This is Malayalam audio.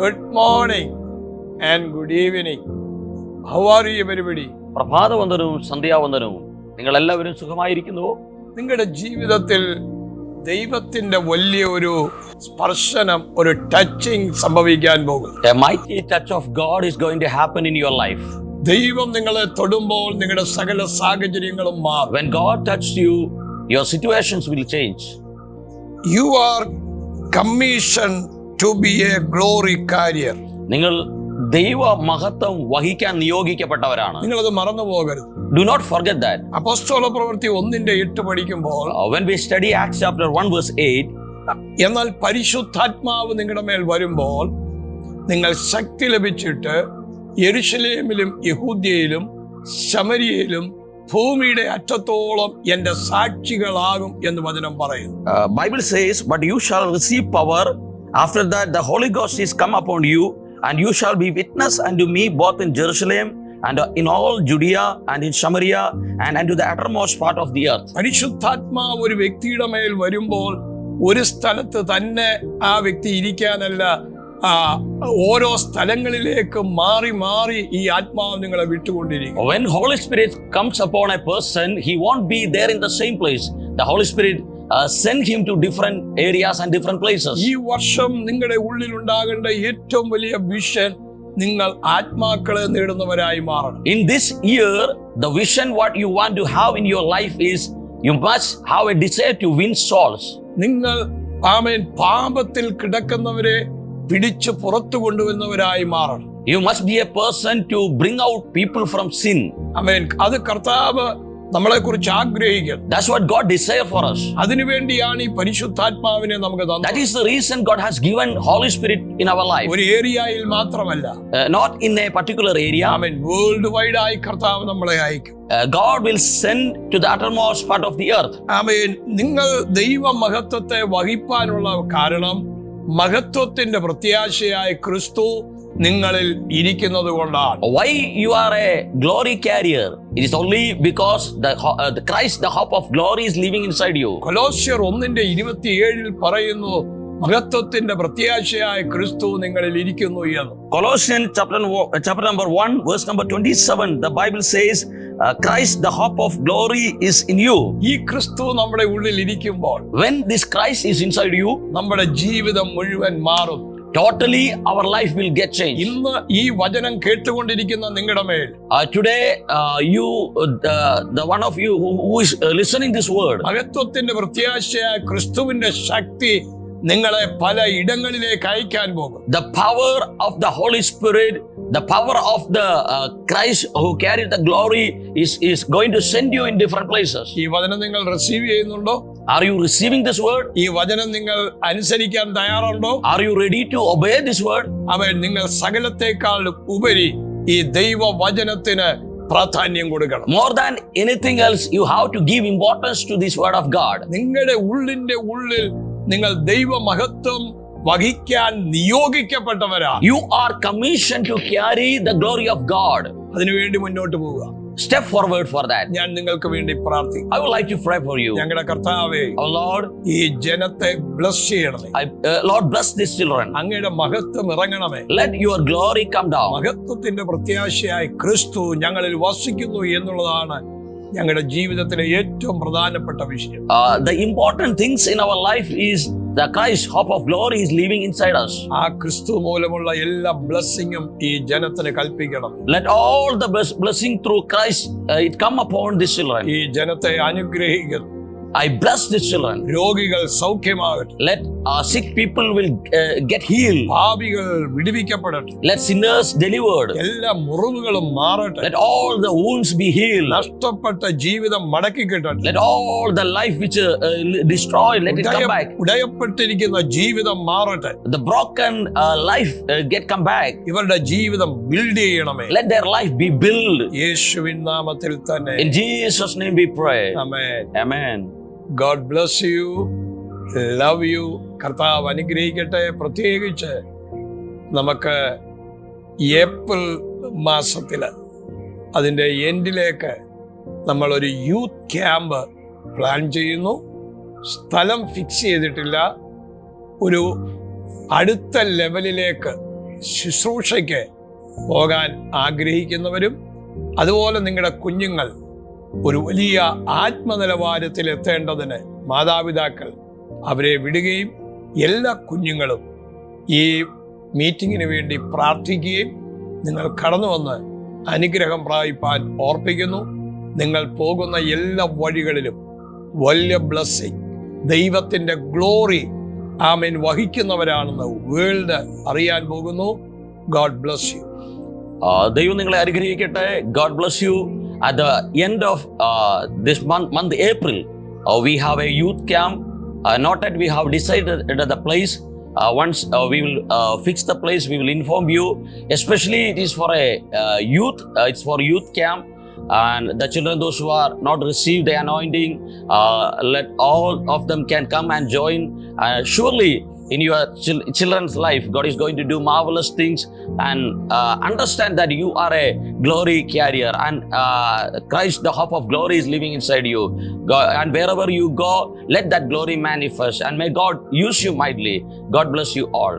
Good morning and good evening. How are you everybody? പ്രഭാതവന്ദനവും സന്ധ്യാവന്ദനവും. നിങ്ങൾ എല്ലാവരും സുഖമായിരിക്കുന്നുവോ? നിങ്ങളുടെ ജീവിതത്തിൽ ദൈവത്തിന്റെ വലിയ ഒരു സ്പർശനം, ഒരു ടച്ചിങ് സംഭവിക്കാൻ പോകും. A mighty touch of God is going to happen in your life. ദൈവം നിങ്ങളെ തൊടുമ്പോൾ നിങ്ങളുടെ സകല സാഹചര്യങ്ങളും മാറും. When God touches you, your situations will change. You are commissioned to be a glory carrier. നിങ്ങൾ ദൈവ മഹത്വം വഹിക്കാൻ നിയോഗിക്കപ്പെട്ടവരാണ്. നിങ്ങളത് മറന്നു പോകരുത്. Do not forget that. അപ്പോസ്തല പ്രവൃത്തി 1:8 പഠിക്കുമ്പോൾ When we study Acts chapter 1 verse 8, എന്നാൽ പരിശുദ്ധാത്മാവ് നിങ്ങളുടെ മേൽ വരുമ്പോൾ നിങ്ങൾ ശക്തി ലഭിച്ചിട്ട് യെരുശലേമിലും യഹൂദ്യയിലും ശമരിയയിലും ഭൂമിയുടെ അറ്റത്തോളം എന്റെ സാക്ഷികളാകും എന്ന് വചനം പറയുന്നു. Bible says, but you shall receive power. After that the Holy Ghost is come upon you, and you shall be witness unto me both in Jerusalem and in all Judea and in Samaria and unto the uttermost part of the earth. പരിശുദ്ധാത്മാവ് ഒരു വ്യക്തിയുടെ മേൽ വരുമ്പോൾ ഒരു സ്ഥലത്ത് തന്നെ ആ വ്യക്തി ഇരിക്കാനല്ല, ഓരോ സ്ഥലങ്ങളിലേക്ക് മാറി മാറി ഈ ആത്മാവ് നിങ്ങളെ വിട്ടുകൊണ്ടിരിക്കും. When Holy Spirit comes upon a person, he won't be there in the same place. The Holy Spirit send him to different areas and different places. ഈ വർഷം നിങ്ങളുടെ ഉള്ളിൽ ഉണ്ടാകേണ്ട ഏറ്റവും വലിയ വിഷൻ, നിങ്ങൾ ആത്മാക്കളെ നേടുന്നവരായി മാറണം. In this year, the vision what you want to have in your life is you must have a desire to win souls. നിങ്ങൾ പാപത്തിൽ കിടക്കുന്നവരെ പിടിച്ചു പുറത്തു കൊണ്ടുവരുന്നവരായി മാറണം. You must be a person to bring out people from sin. അത് കർത്താവ് നമ്മളെ കുറിച്ച് ആഗ്രഹിക്കുന്നു. That's what God desires for us. അതിനുവേണ്ടിയാണ് ഈ പരിശുദ്ധാത്മാവിനെ നമുക്ക് തന്നത്. That is the reason God has given Holy Spirit in our life. ഒരു ഏരിയയിൽ മാത്രമല്ല, not in a particular area. World wide ആയി കർത്താവ് നമ്മളെ അയക്കും. God will send to the uttermost part of the earth. നിങ്ങൾ ദൈവ മഹത്വത്തെ വഹിപ്പാനുള്ള കാരണം മഹത്വത്തിന്റെ പ്രത്യാശയായ ക്രിസ്തു നിങ്ങളിൽ ഇരിക്കുന്നത് കൊണ്ടാണ്. Why you are a glory carrier? It is only because the Christ, the hope of glory, is living inside you. കൊലോസ്യർ 1:27 പറയുന്നു, മഹത്വത്തിന്റെ പ്രത്യാശയായ ക്രിസ്തു നിങ്ങളിൽ ഇരിക്കുന്നു എന്ന്. Colossians chapter number 1 verse number 27, the Bible says, Christ, the hope of glory, is in you. ഈ ക്രിസ്തു നമ്മുടെ ഉള്ളിൽ ഇരിക്കുമ്പോൾ, when this Christ is inside you, നമ്മുടെ ജീവിതം മുഴുവൻ മാറും. totally our life will get changed. ഇന്ന് ഈ വചനം കേട്ടുകൊണ്ടിരിക്കുന്ന നിങ്ങളുടെ മേൽ, today you the one of you who is listening this word, മഹത്വത്തിന്റെ പ്രത്യാശയായ ക്രിസ്തുവിന്റെ ശക്തി നിങ്ങളെ പല ഇടങ്ങളിലേക്ക് അയക്കാൻ പോകും. The power of the Holy Spirit, the power of the Christ who carried the glory is going to send you in different places. ഈ വചനം നിങ്ങൾ റിസീവ് ചെയ്യുന്നുണ്ടോ? Are you receiving this word? ഈ വചനം നിങ്ങൾ അനുസരിക്കാൻ തയ്യാറുണ്ടോ? Are you ready to obey this word? നിങ്ങൾ സകലത്തെക്കാൾ ഉപരി ഈ ദൈവ വചനത്തിന് പ്രാധാന്യം കൊടുക്കണം. More than anything else, you have to give importance to this word of God. നിങ്ങളുടെ ഉള്ളിന്റെ ഉള്ളിൽ നിങ്ങൾ ദൈവ മഹത്വം വഹിക്കാൻ നിയോഗിക്കപ്പെട്ടവരാണ്. You are commissioned to carry the glory of God. അതിനുവേണ്ടി മുന്നോട്ട് പോവുക. Step forward for that. ഞാൻ നിങ്ങൾക്ക് വേണ്ടി പ്രാർത്ഥിക്കും. I would like to pray for you. ഞങ്ങളുടെ കർത്താവേ, oh Lord, ഈ ജനത്തെ ബ്ലസ് ചെയ്യണമേ. Lord, bless these children. അങ്ങയുടെ മഹത്വം ഇറങ്ങണമേ. Let your glory come down. മഹത്വത്തിന്റെ പ്രത്യാശയായി ക്രിസ്തു ഞങ്ങളിൽ വസിക്കുന്നു എന്നുള്ളതാണ് ഞങ്ങളുടെ ജീവിതത്തിലെ ഏറ്റവും പ്രധാനപ്പെട്ട വിഷയം. The important things in our life is the Christ, hope of glory, is living inside us. ആ ക്രിസ്തു മൂലമുള്ള എല്ലാ ബ്ലെസ്സിങ്ങും ഈ ജനത്തിന് കൽപ്പിക്കണം. Let all the blessing through Christ it come upon these children. ഈ ജനത്തെ അനുഗ്രഹിക്കുന്നു. I bless these children. രോഗികൾ സൗഖ്യമാകട്ടെ. Let sick people will get healed. പാപികൾ വിടുവിക്കപ്പെടട്ടെ. Let sinners delivered. എല്ലാ മുറിവുകളും മാറട്ടെ. Let all the wounds be healed. നഷ്ടപ്പെട്ട ജീവിതം മടക്കി കിട്ടട്ടെ. Let all the life which destroyed, let it come back. ഉടയപ്പെട്ടിരിക്കുന്ന ജീവിതം മാറട്ടെ. The broken life come back. ഇവരുടെ ജീവിതം ബിൽഡ് ചെയ്യണമേ. Let their life be built. യേശുവിൻ നാമത്തിൽ തന്നെ. In Jesus' name we pray. Amen. Amen. God bless you. Love you. കർത്താവ് അനുഗ്രഹിക്കട്ടെ. പ്രത്യേകിച്ച് നമുക്ക് ഏപ്രിൽ മാസത്തില് അതിൻ്റെ എൻഡിലേക്ക് നമ്മളൊരു യൂത്ത് ക്യാമ്പ് പ്ലാൻ ചെയ്യുന്നു. സ്ഥലം ഫിക്സ് ചെയ്തിട്ടില്ല. ഒരു അടുത്ത ലെവലിലേക്ക് ശുശ്രൂഷയ്ക്ക് പോകാൻ ആഗ്രഹിക്കുന്നവരും അതുപോലെ നിങ്ങളുടെ കുഞ്ഞുങ്ങൾ ഒരു വലിയ ആത്മനിലവാരത്തിൽ എത്തേണ്ടതിന് മാതാപിതാക്കൾ അവരെ വിടുകയും എല്ലാ കുഞ്ഞുങ്ങളും ഈ മീറ്റിങ്ങിന് വേണ്ടി പ്രാർത്ഥിക്കുകയും നിങ്ങൾ കടന്നു വന്ന് അനുഗ്രഹം പ്രാപിപ്പാൻ ഓർപ്പിക്കുന്നു. നിങ്ങൾ പോകുന്ന എല്ലാ വഴികളിലും വലിയ ബ്ലെസ്സിങ്, ദൈവത്തിൻ്റെ ഗ്ലോറി ആമേൻ വഹിക്കുന്നവരാണെന്ന് വേൾഡ് അറിയാൻ പോകുന്നു. God bless you. ദൈവം നിങ്ങളെ അനുഗ്രഹിക്കട്ടെ. God bless you. At the end of this month April, we have a youth camp. Not that we have decided the place. Once we will fix the place, we will inform you. Especially it is for a youth. It's for youth camp. And the children, those who are not received the anointing, let all of them can come and join. Surely in your children's life, God is going to do marvelous things. And understand that you are a glory carrier, and Christ, the hope of glory, is living inside you. God, and wherever you go, let that glory manifest, and may God use you mightily. God bless you all.